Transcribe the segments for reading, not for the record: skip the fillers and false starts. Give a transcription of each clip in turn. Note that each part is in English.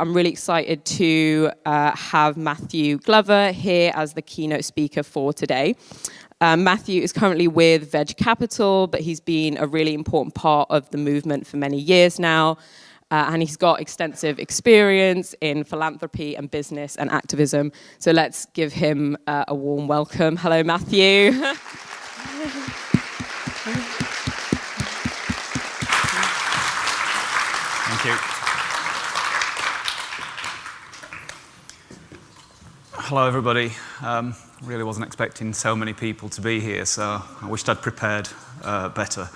I'm really excited to have Matthew Glover here as the keynote speaker for today. Matthew is currently with VegCapital, but he's been a really important part of the movement for many years now. And he's got extensive experience in philanthropy and business and activism. So let's give him a warm welcome. Hello, Matthew. Thank you. Hello, everybody. Really wasn't expecting so many people to be here, so I wished I'd prepared better.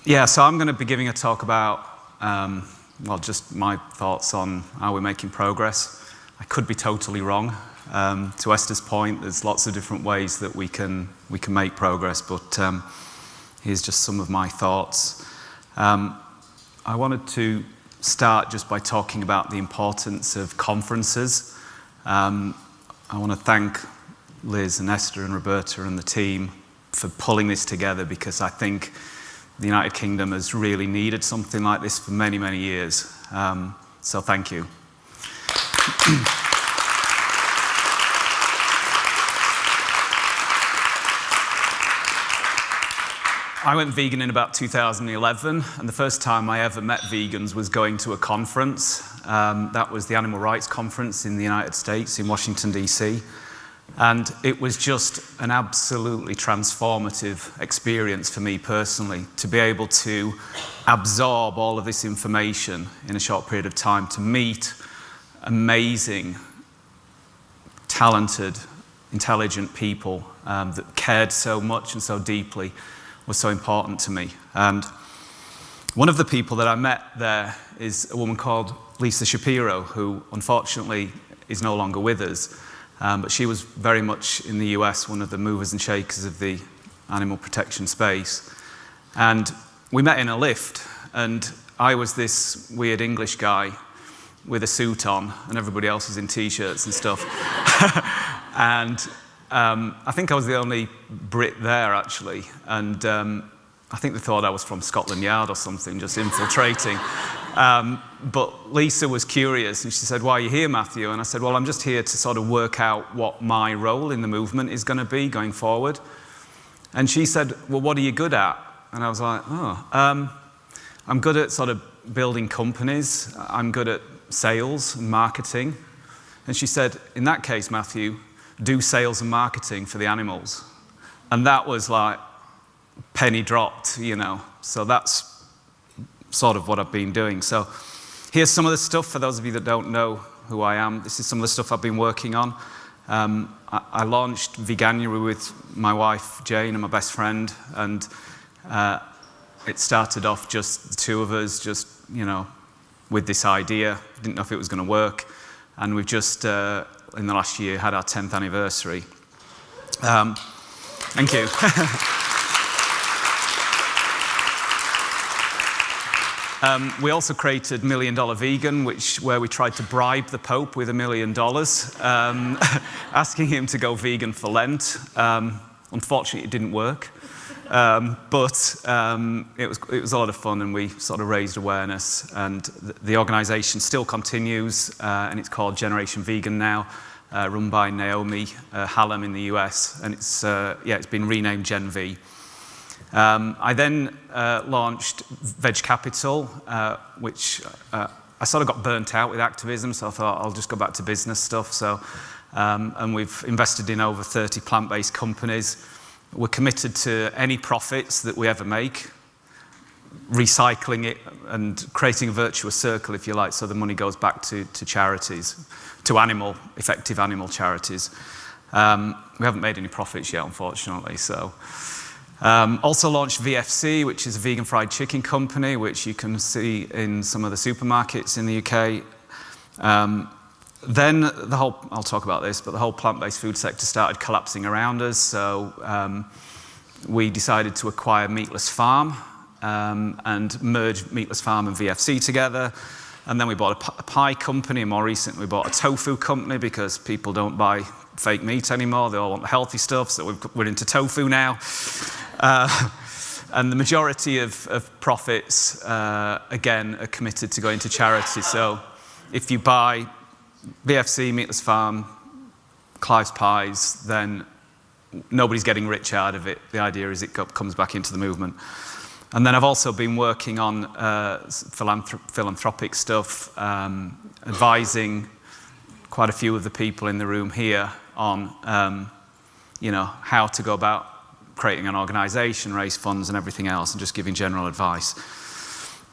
Yeah, so I'm going to be giving a talk about, well, just my thoughts on how we're making progress. I could be totally wrong. To Esther's point, there's lots of different ways that we can make progress, but here's just some of my thoughts. I wanted to start just by talking about the importance of conferences. I want to thank Liz and Esther and Roberta and the team for pulling this together, because I think the United Kingdom has really needed something like this for many, many years. So thank you. I went vegan in about 2011, and the first time I ever met vegans was going to a conference. That was the Animal Rights Conference in the United States, in Washington, D.C. And it was just an absolutely transformative experience for me personally, to be able to absorb all of this information in a short period of time, to meet amazing, talented, intelligent people that cared so much and so deeply, was so important to me. And one of the people that I met there is a woman called Lisa Shapiro, who unfortunately is no longer with us. But she was very much in the US, one of the movers and shakers of the animal protection space. And we met in a lift, and I was this weird English guy with a suit on, and everybody else was in t-shirts and stuff. And I think I was the only Brit there, actually. And I think they thought I was from Scotland Yard or something, just infiltrating. But Lisa was curious, and she said, "Why are you here, Matthew?" And I said, "Well, I'm just here to sort of work out what my role in the movement is going to be going forward." And she said, "Well, what are you good at?" And I was like, I'm good at sort of building companies. I'm good at sales and marketing. And she said, "In that case, Matthew, do sales and marketing for the animals." And that was like penny dropped, you know. So that's sort of what I've been doing. So here's some of the stuff for those of you that don't know who I am. This is some of the stuff I've been working on. I launched Veganuary with my wife Jane and my best friend, and it started off just the two of us, just, you know, with this idea. Didn't know if it was going to work, and we've just in the last year had our 10th anniversary. Thank you. We also created $1 Million Vegan, where we tried to bribe the Pope with $1 million, asking him to go vegan for Lent. Unfortunately, it didn't work, but it was a lot of fun, and we sort of raised awareness. And the organisation still continues, and it's called Generation Vegan now, run by Naomi Hallam in the US, and it's been renamed GenV. I then launched VegCapital, which I sort of got burnt out with activism, so I thought I'll just go back to business stuff. So, and we've invested in over 30 plant-based companies. We're committed to any profits that we ever make, recycling it and creating a virtuous circle, if you like, so the money goes back to charities, to effective animal charities. We haven't made any profits yet, unfortunately, so. Also launched VFC, which is a vegan fried chicken company, which you can see in some of the supermarkets in the UK. Then I'll talk about this, but the whole plant-based food sector started collapsing around us, so we decided to acquire Meatless Farm and merge Meatless Farm and VFC together. And then we bought a pie company, and more recently we bought a tofu company, because people don't buy fake meat anymore, they all want the healthy stuff, so we're into tofu now. And the majority of profits, again, are committed to going to charity. So if you buy BFC, Meatless Farm, Clive's Pies, then nobody's getting rich out of it. The idea is it comes back into the movement. And then I've also been working on philanthropic stuff, advising quite a few of the people in the room here on how to go about creating an organization, raise funds and everything else, and just giving general advice.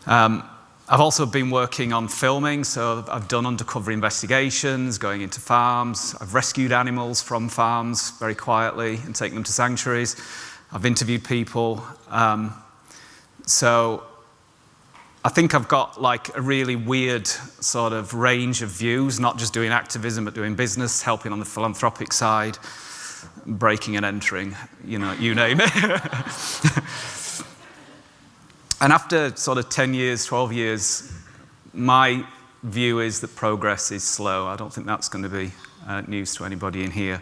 I've also been working on filming, so I've done undercover investigations, going into farms. I've rescued animals from farms very quietly and taken them to sanctuaries. I've interviewed people. So I think I've got like a really weird sort of range of views, not just doing activism, but doing business, helping on the philanthropic side, breaking and entering, you name it. And after sort of 10 years, 12 years, my view is that progress is slow. I don't think that's going to be news to anybody in here.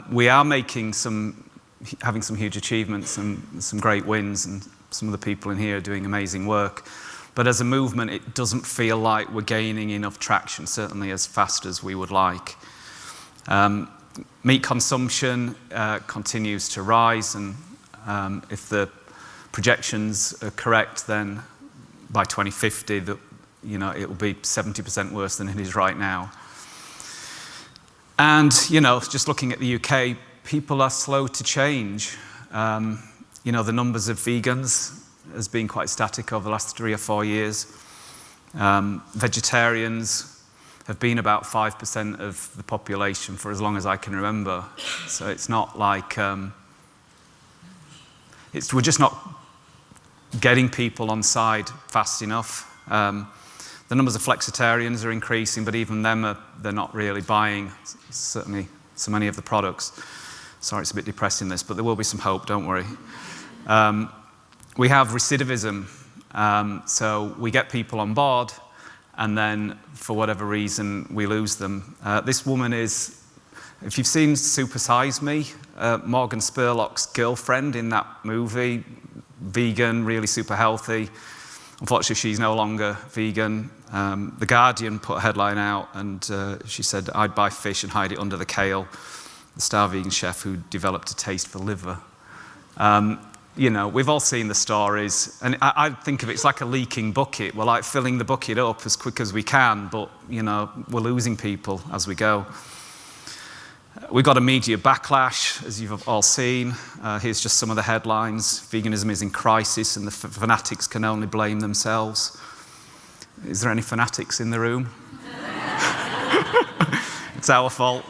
We are having some huge achievements and some great wins, and some of the people in here are doing amazing work. But as a movement, it doesn't feel like we're gaining enough traction, certainly as fast as we would like. Meat consumption continues to rise, and if the projections are correct, then by 2050, it will be 70% worse than it is right now. And, just looking at the UK, people are slow to change. The numbers of vegans has been quite static over the last 3 or 4 years. Vegetarians have been about 5% of the population for as long as I can remember. So it's not like, we're just not getting people on side fast enough. The numbers of flexitarians are increasing, but even them, they're not really buying, certainly, so many of the products. Sorry, it's a bit depressing this, but there will be some hope, don't worry. We have recidivism, so we get people on board, and then, for whatever reason, we lose them. This woman is, if you've seen Super Size Me, Morgan Spurlock's girlfriend in that movie, vegan, really super healthy. Unfortunately, she's no longer vegan. The Guardian put a headline out, and she said, "I'd buy fish and hide it under the kale." The star vegan chef who developed a taste for liver. We've all seen the stories, and I think of it, it's like a leaking bucket. We're like filling the bucket up as quick as we can, but, we're losing people as we go. We've got a media backlash, as you've all seen. Here's just some of the headlines. Veganism is in crisis, and the fanatics can only blame themselves. Is there any fanatics in the room? It's our fault.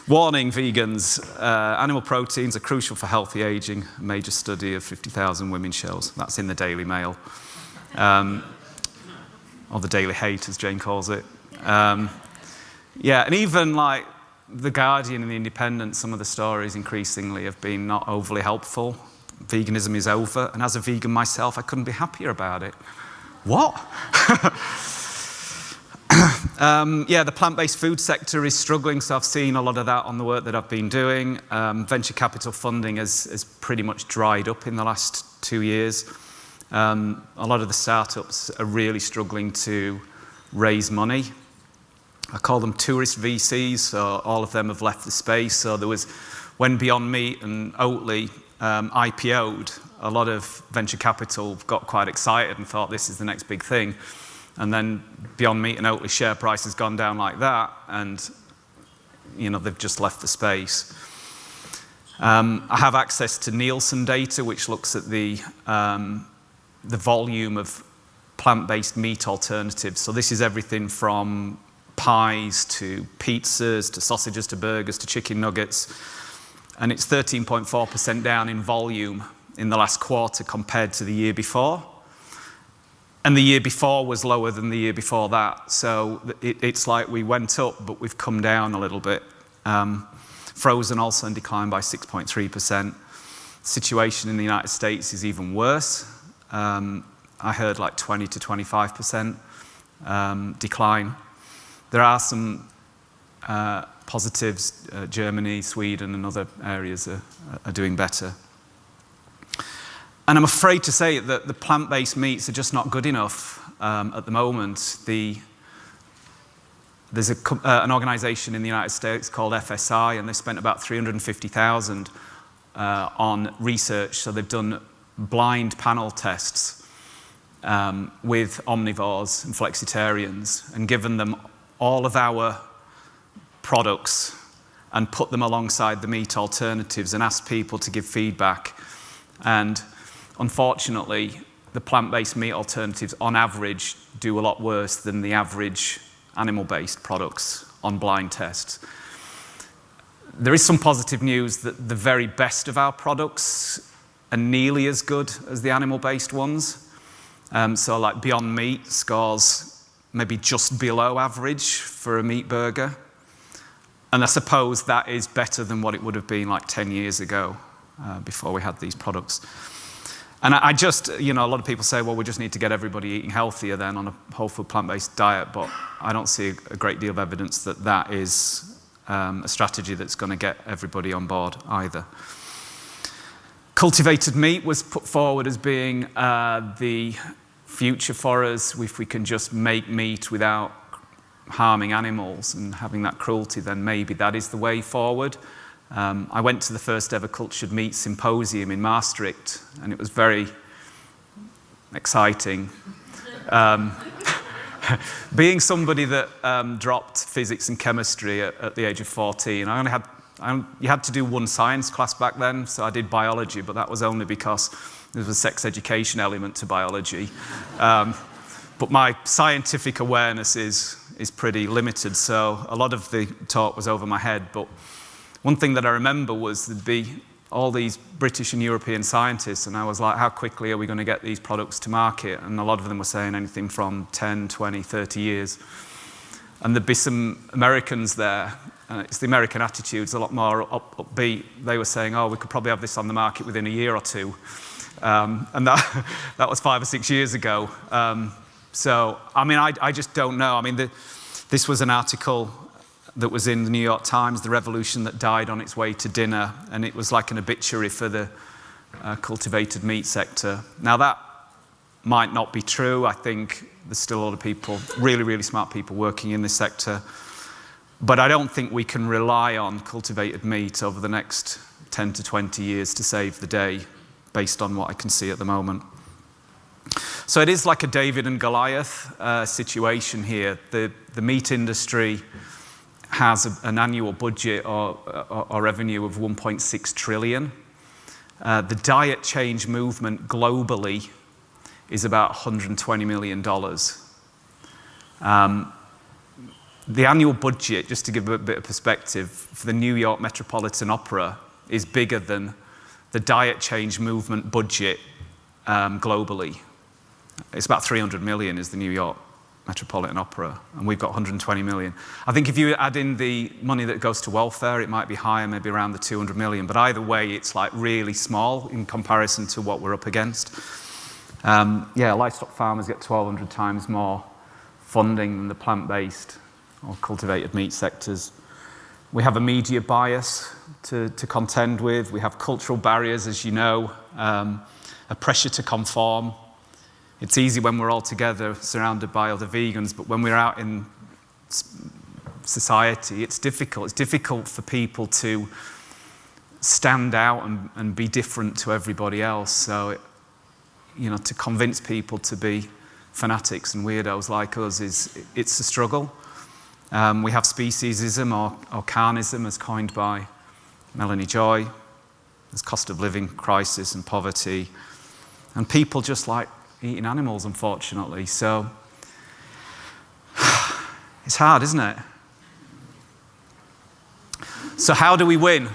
Warning, vegans. Animal proteins are crucial for healthy aging. A major study of 50,000 women shows. That's in the Daily Mail. Or the Daily Hate, as Jane calls it. And even like The Guardian and The Independent, some of the stories increasingly have been not overly helpful. Veganism is over, and as a vegan myself, I couldn't be happier about it. What? The plant-based food sector is struggling, so I've seen a lot of that on the work that I've been doing. Venture capital funding has pretty much dried up in the last 2 years. A lot of the startups are really struggling to raise money. I call them tourist VCs, so all of them have left the space. So when Beyond Meat and Oatly IPO'd, a lot of venture capital got quite excited and thought this is the next big thing. And then Beyond Meat and Oatly share price has gone down like that, and they've just left the space. I have access to Nielsen data, which looks at the volume of plant-based meat alternatives. So this is everything from pies to pizzas to sausages to burgers to chicken nuggets. And it's 13.4% down in volume in the last quarter compared to the year before. And the year before was lower than the year before that. So it's like we went up, but we've come down a little bit. Frozen also in decline by 6.3%. Situation in the United States is even worse. I heard like 20 to 25% decline. There are some positives. Germany, Sweden, and other areas are doing better. And I'm afraid to say that the plant-based meats are just not good enough at the moment. There's an organization in the United States called FSI, and they spent about $350,000 on research. So they've done blind panel tests with omnivores and flexitarians and given them all of our products and put them alongside the meat alternatives and asked people to give feedback. And unfortunately, the plant-based meat alternatives on average do a lot worse than the average animal-based products on blind tests. There is some positive news that the very best of our products are nearly as good as the animal-based ones. So like Beyond Meat scores maybe just below average for a meat burger. And I suppose that is better than what it would have been like 10 years ago before we had these products. And I just, a lot of people say, well, we just need to get everybody eating healthier then on a whole food plant-based diet, but I don't see a great deal of evidence that that is a strategy that's going to get everybody on board either. Cultivated meat was put forward as being the future for us. If we can just make meat without harming animals and having that cruelty, then maybe that is the way forward. I went to the first ever cultured meat symposium in Maastricht, and it was very exciting. Being somebody that dropped physics and chemistry at the age of 14, you had to do one science class back then, so I did biology, but that was only because there was a sex education element to biology. But my scientific awareness is pretty limited, so a lot of the talk was over my head. But one thing that I remember was there'd be all these British and European scientists, and I was like, how quickly are we going to get these products to market? And a lot of them were saying anything from 10, 20, 30 years. And there'd be some Americans there, and it's the American attitude, it's a lot more upbeat. They were saying, oh, we could probably have this on the market within a year or two. And that was 5 or 6 years ago. So, I just don't know. This was an article that was in the New York Times, The Revolution That Died on Its Way to Dinner, and it was like an obituary for the cultivated meat sector. Now, that might not be true. I think there's still a lot of people, really, really smart people working in this sector. But I don't think we can rely on cultivated meat over the next 10 to 20 years to save the day, based on what I can see at the moment. So it is like a David and Goliath situation here. The meat industry has an annual budget or revenue of 1.6 trillion. The diet change movement globally is about $120 million. The annual budget, just to give a bit of perspective, for the New York Metropolitan Opera is bigger than the diet change movement budget globally. It's about 300 million is the New York Metropolitan Opera, and we've got 120 million. I think if you add in the money that goes to welfare, it might be higher, maybe around the 200 million, but either way, it's like really small in comparison to what we're up against. Livestock farmers get 1,200 times more funding than the plant-based or cultivated meat sectors. We have a media bias to contend with. We have cultural barriers, as you know, a pressure to conform. It's easy when we're all together, surrounded by other vegans, but when we're out in society, it's difficult. It's difficult for people to stand out and be different to everybody else. So, to convince people to be fanatics and weirdos like us it's a struggle. We have speciesism or carnism, as coined by Melanie Joy. There's cost of living crisis and poverty, and people just like eating animals, unfortunately. So it's hard, isn't it? So how do we win?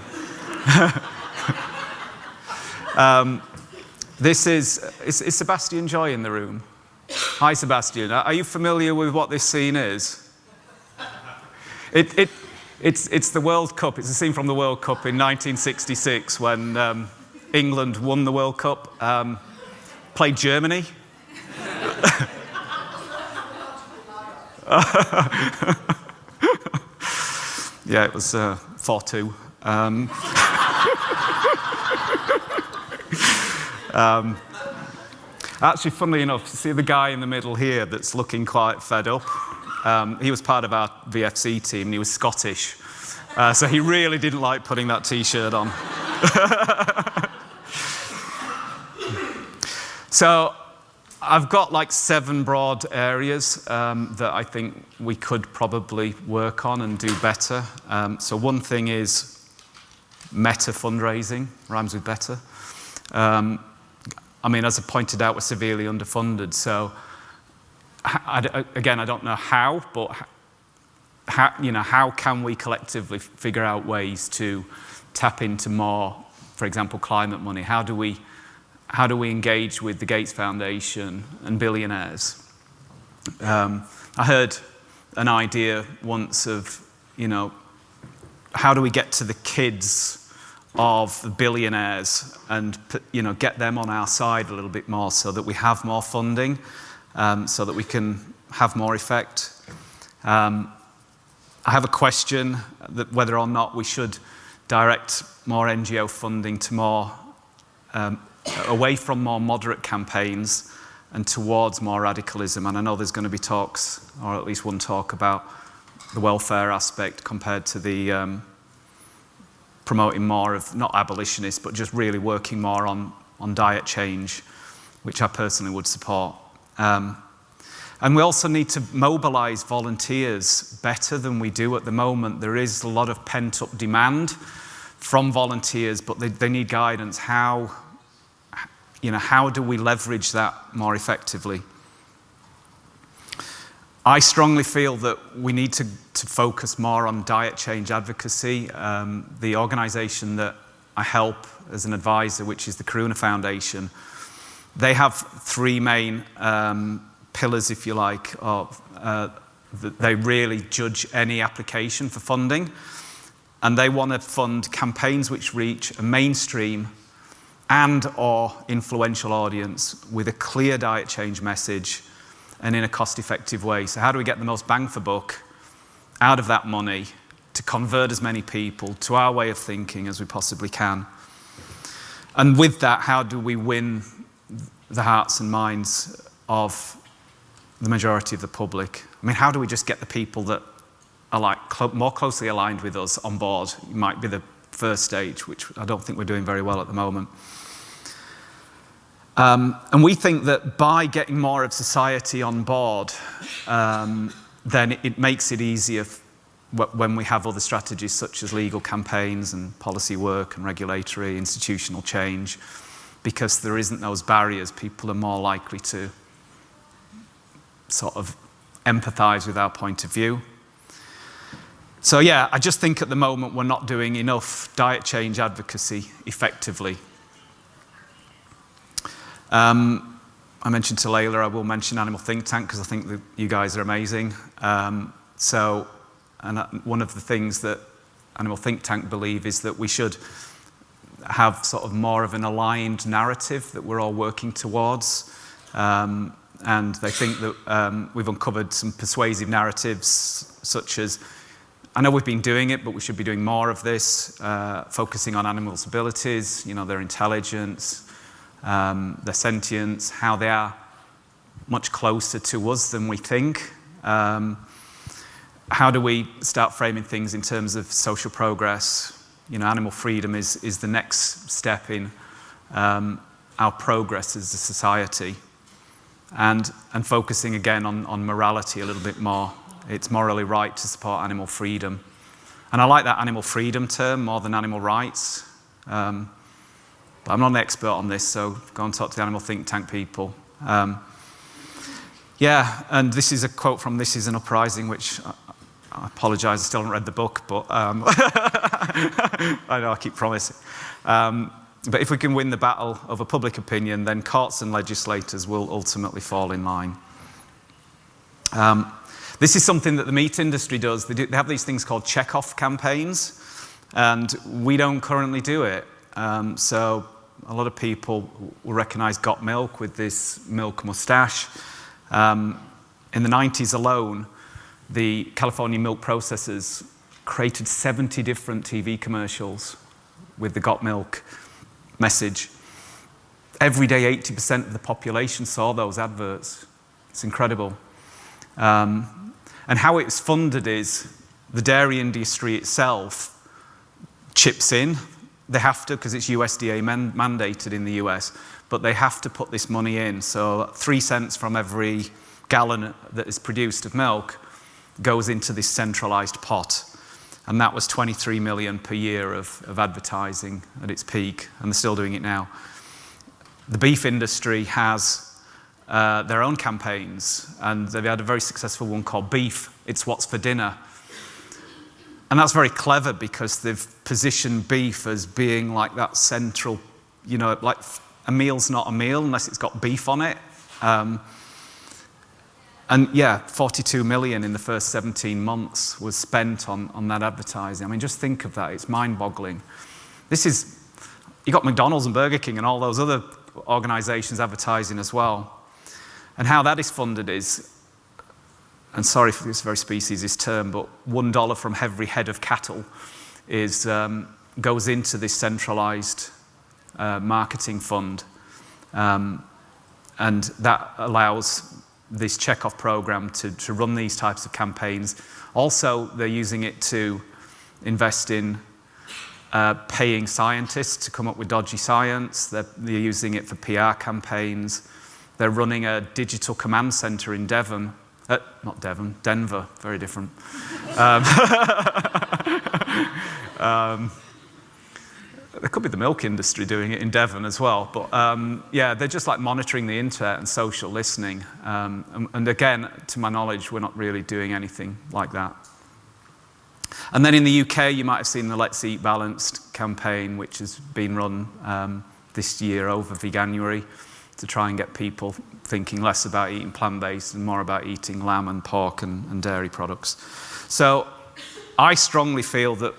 Is Sebastian Joy in the room? Hi, Sebastian. Are you familiar with what this scene is? It's the World Cup. It's a scene from the World Cup in 1966 when England won the World Cup. Played Germany. Yeah, it was 4-2. Actually, funnily enough, see the guy in the middle here that's looking quite fed up? He was part of our VFC team, and he was Scottish. So he really didn't like putting that T-shirt on. So I've got like 7 broad areas that I think we could probably work on and do better. So one thing is meta fundraising, rhymes with better. I mean, as I pointed out, we're severely underfunded. So again, I don't know how, but how can we collectively figure out ways to tap into more, for example, climate money? How do we engage with the Gates Foundation and billionaires? I heard an idea once of, how do we get to the kids of the billionaires and, get them on our side a little bit more so that we have more funding, so that we can have more effect. I have a question that whether or not we should direct more NGO funding to more away from more moderate campaigns and towards more radicalism. And I know there's going to be talks, or at least one talk, about the welfare aspect compared to the promoting more of, not abolitionists, but just really working more on diet change, which I personally would support. And we also need to mobilize volunteers better than we do at the moment. There is a lot of pent-up demand from volunteers, but they need guidance. How do we leverage that more effectively? I strongly feel that we need to focus more on diet change advocacy. The organization that I help as an advisor, which is the Karuna Foundation, they have 3 main pillars, if you like, of that they really judge any application for funding. And they want to fund campaigns which reach a mainstream and or influential audience with a clear diet change message and in a cost-effective way. So how do we get the most bang for buck out of that money to convert as many people to our way of thinking as we possibly can? And with that, how do we win the hearts and minds of the majority of the public? I mean, how do we just get the people that are like more closely aligned with us on board? It might be the first stage, which I don't think we're doing very well at the moment. And we think that by getting more of society on board, then it makes it easier when we have other strategies such as legal campaigns and policy work and regulatory, institutional change, because there isn't those barriers. People are more likely to sort of empathize with our point of view. So yeah, I just think at the moment we're not doing enough diet change advocacy effectively. I mentioned to Layla, I will mention Animal Think Tank because I think that you guys are amazing. One of the things that Animal Think Tank believe is that we should have sort of more of an aligned narrative that we're all working towards. And they think that we've uncovered some persuasive narratives such as, I know we've been doing it, but we should be doing more of this, focusing on animals' abilities, their intelligence, their sentience, how they are much closer to us than we think. How do we start framing things in terms of social progress? Animal freedom is the next step in our progress as a society. And focusing again on morality a little bit more. It's morally right to support animal freedom. And I like that animal freedom term more than animal rights. But I'm not an expert on this, so go and talk to the Animal Think Tank people. And this is a quote from This Is an Uprising, which I apologize, I still haven't read the book, but I know I keep promising. But if we can win the battle over public opinion, then courts and legislators will ultimately fall in line. This is something that the meat industry does. They have these things called check-off campaigns, and we don't currently do it. So a lot of people will recognize Got Milk with this milk mustache. In the 90s alone, the California milk processors created 70 different TV commercials with the Got Milk message. Every day, 80% of the population saw those adverts. It's incredible. And how it's funded is the dairy industry itself chips in. They have to, because it's USDA mandated in the US, but they have to put this money in. So 3 cents from every gallon that is produced of milk goes into this centralized pot. And that was 23 million per year of advertising at its peak, and they're still doing it now. The beef industry has their own campaigns, and they've had a very successful one called Beef, It's What's for Dinner. And that's very clever because they've positioned beef as being like that central, you know, like a meal's not a meal unless it's got beef on it. And yeah, 42 million in the first 17 months was spent on that advertising. I mean, just think of that. It's mind-boggling. You got McDonald's and Burger King and all those other organizations advertising as well. And how that is funded is, and sorry for this very speciesist term, but $1 from every head of cattle goes into this centralized marketing fund. And that allows this checkoff program to run these types of campaigns. Also, they're using it to invest in paying scientists to come up with dodgy science. They're using it for PR campaigns. They're running a digital command center in Denver, very different. There could be the milk industry doing it in Devon as well. But yeah, they're just like monitoring the internet and social listening. And again, to my knowledge, we're not really doing anything like that. And then in the UK, you might have seen the Let's Eat Balanced campaign, which has been run this year over Veganuary to try and get people thinking less about eating plant-based and more about eating lamb and pork and dairy products. So I strongly feel that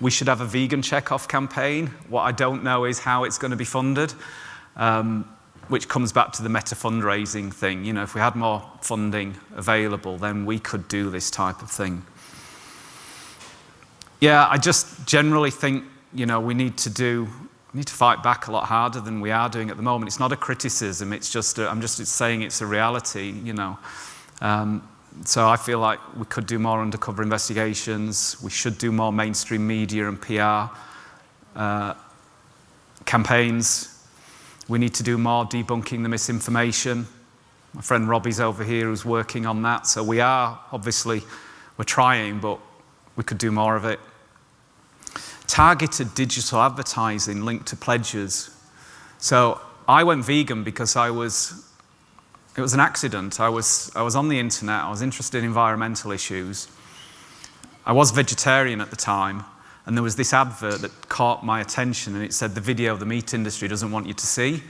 we should have a vegan checkoff campaign. What I don't know is how it's going to be funded, which comes back to the meta fundraising thing. You know, if we had more funding available, then we could do this type of thing. Yeah, I just generally think, you know, we need to fight back a lot harder than we are doing at the moment. It's not a criticism. It's just I'm just saying it's a reality. You know. So I feel like we could do more undercover investigations. We should do more mainstream media and PR campaigns. We need to do more debunking the misinformation. My friend Robbie's over here who's working on that. So we're trying, but we could do more of it. Targeted digital advertising linked to pledges. So I went vegan because it was an accident. I was on the internet. I was interested in environmental issues. I was vegetarian at the time, and there was this advert that caught my attention, and it said the video the meat industry doesn't want you to see.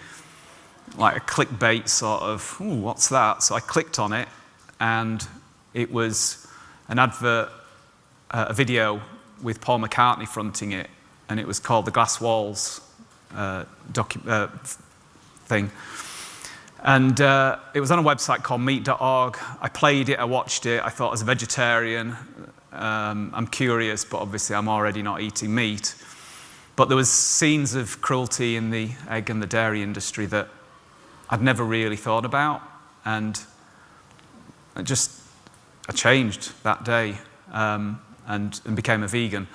Like a clickbait sort of, ooh, what's that? So I clicked on it, and it was an advert, a video with Paul McCartney fronting it, and it was called the Glass Walls thing. And it was on a website called meat.org. I played it, I watched it. I thought, as a vegetarian, I'm curious, but obviously I'm already not eating meat. But there was scenes of cruelty in the egg and the dairy industry that I'd never really thought about. And I changed that day and became a vegan.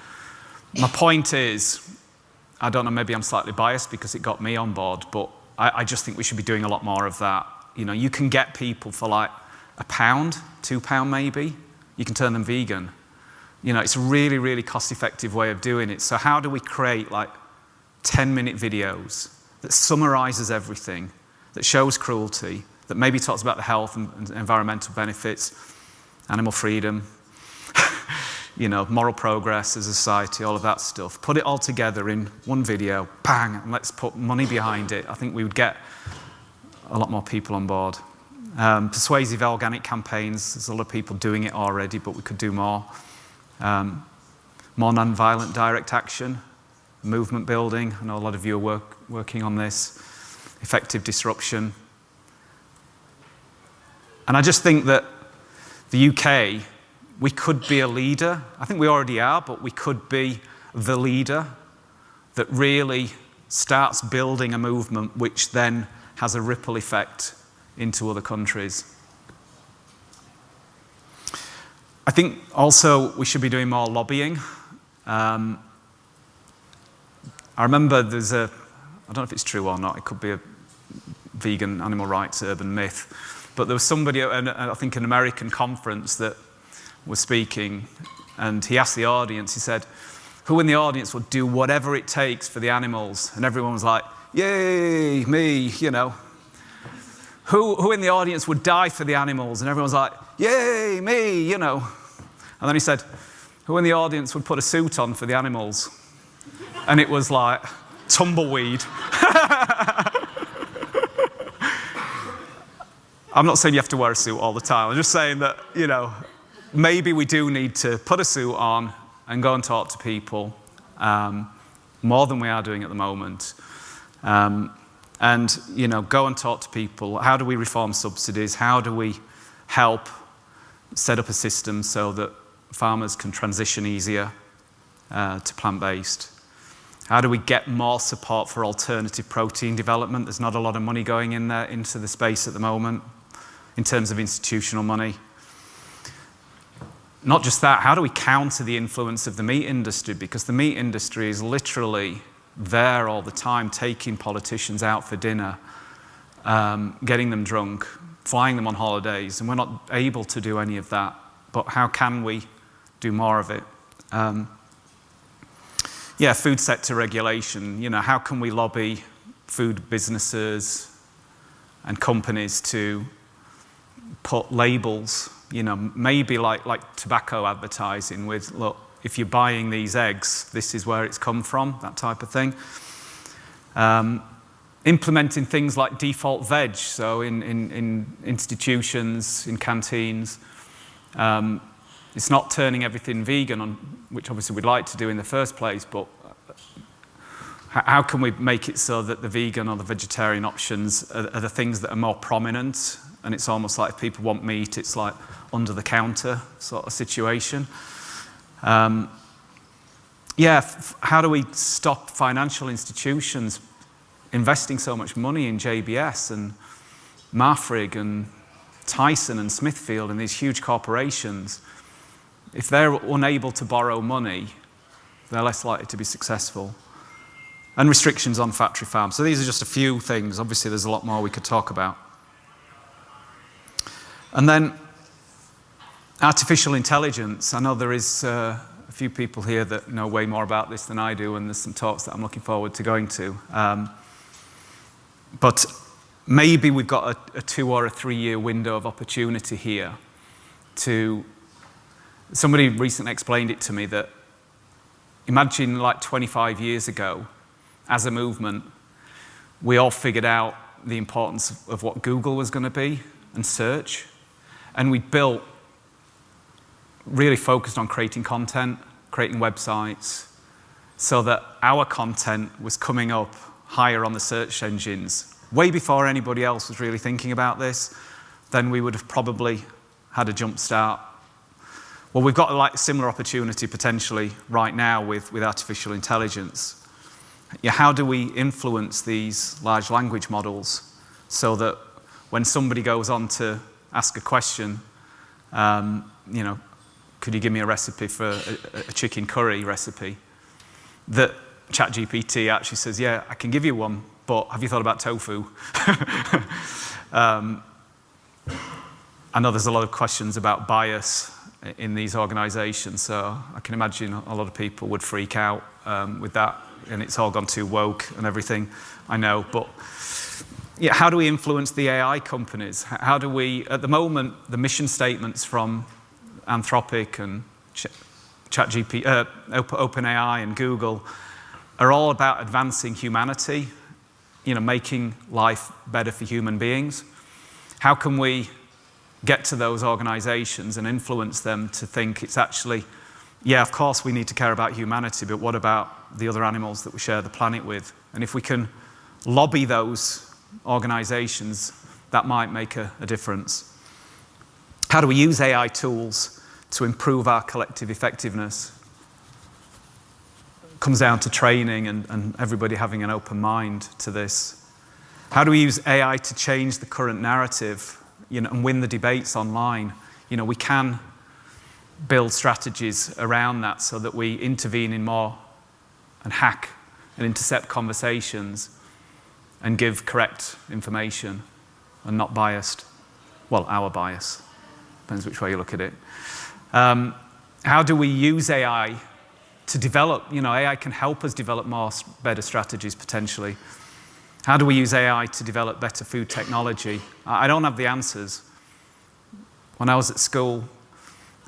My point is, I don't know, maybe I'm slightly biased because it got me on board, but I just think we should be doing a lot more of that. You know, you can get people for like £1, £2 maybe. You can turn them vegan. You know, it's a really, really cost-effective way of doing it. So how do we create like 10-minute videos that summarizes everything, that shows cruelty, that maybe talks about the health and environmental benefits, animal freedom, you know, moral progress as a society, all of that stuff. Put it all together in one video, bang, and let's put money behind it. I think we would get a lot more people on board. Persuasive organic campaigns, there's a lot of people doing it already, but we could do more. More non-violent direct action, movement building. I know a lot of you are working on this. Effective disruption. And I just think that the UK we could be a leader. I think we already are, but we could be the leader that really starts building a movement which then has a ripple effect into other countries. I think also we should be doing more lobbying. I remember there's I don't know if it's true or not, it could be a vegan animal rights urban myth, but there was somebody at, I think, an American conference that was speaking, and he asked the audience, he said, who in the audience would do whatever it takes for the animals? And everyone was like, yay, me, you know. Who in the audience would die for the animals? And everyone was like, yay, me, you know. And then he said, who in the audience would put a suit on for the animals? And it was like, tumbleweed. I'm not saying you have to wear a suit all the time. I'm just saying that, you know, maybe we do need to put a suit on and go and talk to people more than we are doing at the moment. And, you know, go and talk to people. How do we reform subsidies? How do we help set up a system so that farmers can transition easier to plant-based? How do we get more support for alternative protein development? There's not a lot of money going in there into the space at the moment in terms of institutional money. Not just that, how do we counter the influence of the meat industry? Because the meat industry is literally there all the time, taking politicians out for dinner, getting them drunk, flying them on holidays, and we're not able to do any of that. But how can we do more of it? Yeah, food sector regulation. You know, how can we lobby food businesses and companies to put labels, you know, maybe like tobacco advertising with, look, if you're buying these eggs, this is where it's come from, that type of thing. Implementing things like default veg, so in institutions, in canteens. It's not turning everything vegan, on, which obviously we'd like to do in the first place, but how can we make it so that the vegan or the vegetarian options are the things that are more prominent? And it's almost like if people want meat, it's like under the counter sort of situation. Yeah, how do we stop financial institutions investing so much money in JBS and Marfrig and Tyson and Smithfield and these huge corporations? If they're unable to borrow money, they're less likely to be successful. And restrictions on factory farms. So these are just a few things. Obviously, there's a lot more we could talk about. And then artificial intelligence. I know there is a few people here that know way more about this than I do, and there's some talks that I'm looking forward to going to. But maybe we've got a 2 or a 3 year window of opportunity here to... Somebody recently explained it to me that imagine like 25 years ago, as a movement, we all figured out the importance of what Google was going to be and search. And we built, really focused on creating content, creating websites, so that our content was coming up higher on the search engines. Way before anybody else was really thinking about this, then we would have probably had a jump start. Well, we've got like a similar opportunity potentially right now with artificial intelligence. Yeah, how do we influence these large language models so that when somebody goes on to ask a question, you know, could you give me a recipe for a chicken curry recipe? That ChatGPT actually says, yeah, I can give you one, but have you thought about tofu? I know there's a lot of questions about bias in these organizations, so I can imagine a lot of people would freak out with that, and it's all gone too woke and everything, I know, but yeah, how do we influence the AI companies? How do we, at the moment, the mission statements from Anthropic and OpenAI and Google are all about advancing humanity, you know, making life better for human beings. How can we get to those organizations and influence them to think it's actually, yeah, of course we need to care about humanity, but what about the other animals that we share the planet with? And if we can lobby those organizations, that might make a difference. How do we use AI tools to improve our collective effectiveness comes down to training and everybody having an open mind to this. How do we use AI to change the current narrative, and win the debates online? We can build strategies around that so that we intervene in more and hack and intercept conversations and give correct information and not biased. Well, our bias. Depends which way you look at it. How do we use AI to develop? AI can help us develop better strategies potentially. How do we use AI to develop better food technology? I don't have the answers. When I was at school,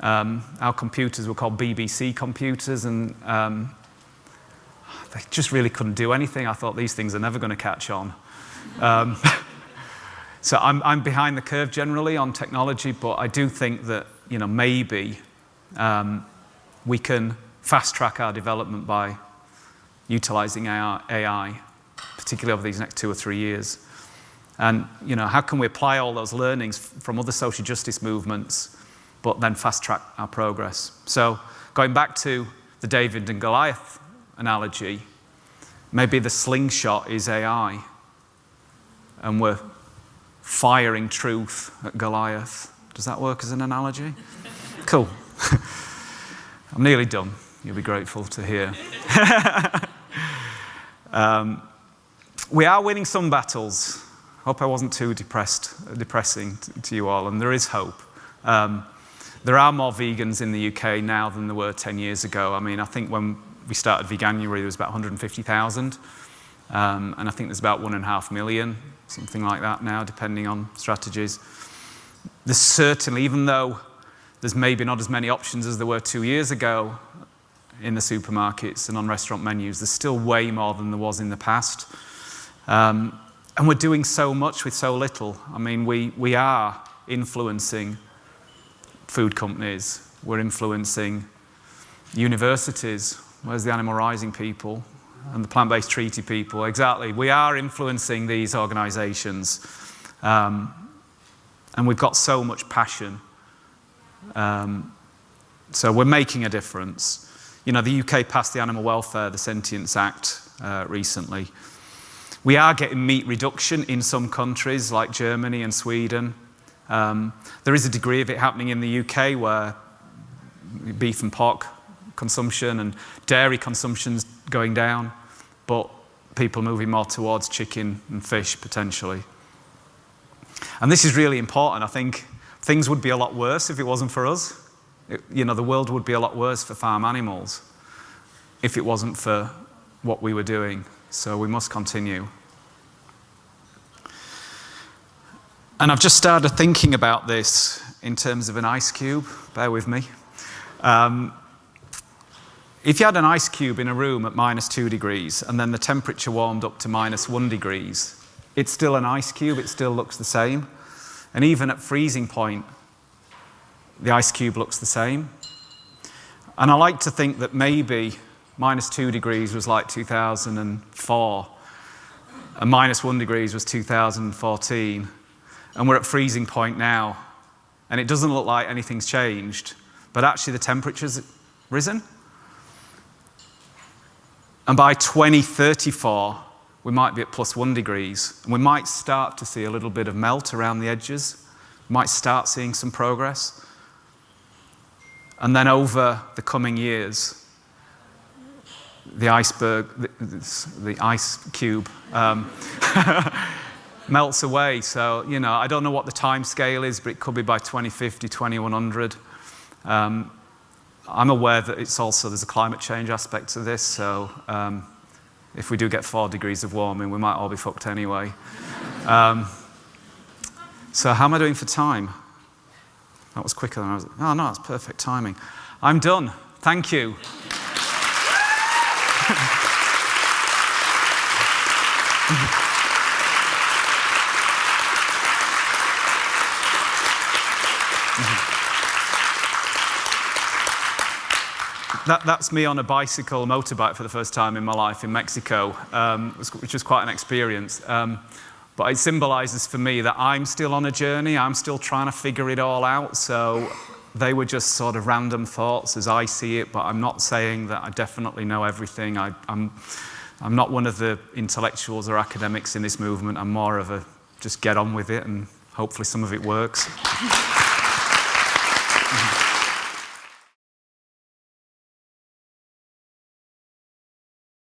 our computers were called BBC computers, and they just really couldn't do anything. I thought these things are never going to catch on. So I'm behind the curve generally on technology, but I do think that maybe we can fast track our development by utilizing AI, particularly over these next 2 or 3 years. And how can we apply all those learnings from other social justice movements, but then fast track our progress? So going back to the David and Goliath analogy, maybe the slingshot is AI, and we're firing truth at Goliath. Does that work as an analogy? Cool. I'm nearly done. You'll be grateful to hear. We are winning some battles. Hope I wasn't too depressing to you all, and there is hope. There are more vegans in the UK now than there were 10 years ago. I think when we started Veganuary, there was about 150,000, and I think there's about 1.5 million, something like that now, depending on strategies. There's certainly, even though there's maybe not as many options as there were 2 years ago in the supermarkets and on restaurant menus, there's still way more than there was in the past. And we're doing so much with so little. We are influencing food companies. We're influencing universities. Where's the Animal Rising people? And the plant-based treaty people? Exactly. We are influencing these organizations. And we've got so much passion. So we're making a difference. The UK passed the Animal Welfare, the Sentience Act recently. We are getting meat reduction in some countries like Germany and Sweden. There is a degree of it happening in the UK where beef and pork consumption and dairy consumption's going down, but people moving more towards chicken and fish potentially. And this is really important. I think things would be a lot worse if it wasn't for us. The world would be a lot worse for farm animals if it wasn't for what we were doing. So we must continue. And I've just started thinking about this in terms of an ice cube. Bear with me. If you had an ice cube in a room at -2 degrees and then the temperature warmed up to -1 degrees, it's still an ice cube, it still looks the same. And even at freezing point, the ice cube looks the same. And I like to think that maybe -2 degrees was like 2004, and -1 degrees was 2014, and we're at freezing point now, and it doesn't look like anything's changed, but actually the temperature's risen. And by 2034, we might be at +1 degrees, and we might start to see a little bit of melt around the edges. We might start seeing some progress. And then over the coming years, the ice cube melts away. So, I don't know what the time scale is, but it could be by 2050, 2100. I'm aware that there's a climate change aspect to this, so if we do get 4 degrees of warming, we might all be fucked anyway. So how am I doing for time? That was quicker than I was. Oh no, that's perfect timing. I'm done. Thank you. That's me on a motorbike for the first time in my life in Mexico, which was quite an experience. But it symbolizes for me that I'm still on a journey. I'm still trying to figure it all out. So they were just sort of random thoughts as I see it, but I'm not saying that I definitely know everything. I'm not one of the intellectuals or academics in this movement. I'm more of a just get on with it, and hopefully some of it works.